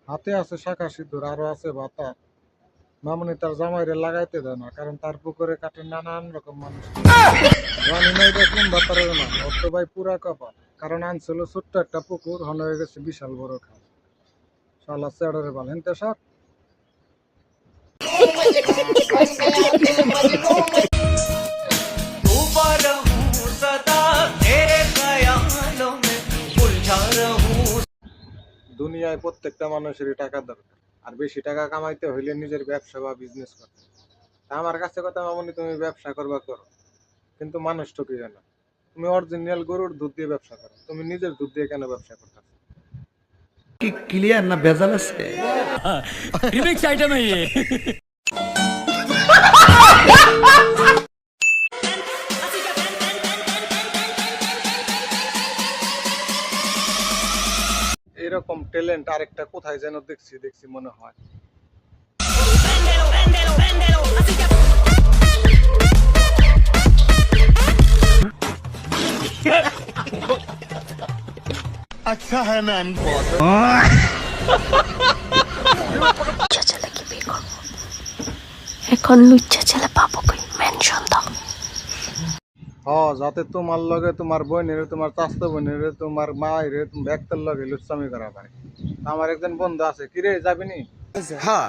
হাতে আছে শাখা সিঁদুর, আরো আছে ভাতা। মামুনি তার জামাইরে লাগাইতে দেয় না, কারণ তার পুকুরে কাটে নানান রকম মানুষ। জানি নাই দেখুন ভাতারে না, ওর তো ভাই পুরা কপাল। কারণ আনছিল ছোট্ট একটা পুকুর, হন হয়ে গেছে বিশাল বড় খাল। শালা চেড়ে বাল হেনতে সব। দুনিয়ায় প্রত্যেকটা মানুষেরই টাকা দরকার, আর বেশি টাকা কামাইতে হইলে নিজের ব্যবসা বা বিজনেস করতে। আমার কাছে কথা, মামনি তুমি ব্যবসা করবা করো, কিন্তু মানুষ ঠকি জানো। তুমি অরিজিনাল গরুর দুধ দিয়ে ব্যবসা করো, তুমি নিজের দুধ দিয়ে কেন ব্যবসা করতে? কি ক্লিয়ার না ভেজাল আছে? रिमिक्स आइटम है ये। এরকম ট্যালেন্ট আরেকটা কোথায় যেন দেখছি মনে হয়। अच्छा है मैं अनपढ़। ছেলেকে বিয়ে করবো, এখন লুচ্চা ছেলে পাবো কই? মেনশন দাও। যাতে তোমার লগে তোমার বোনের, তোমার চাচতো বোনের, তোমার মায়ের, তুমি ব্যক্তের লগে লুচ্চামি করা পারে। আমার একজন বন্ধু আছে, কিরে যাবি নি? हाँ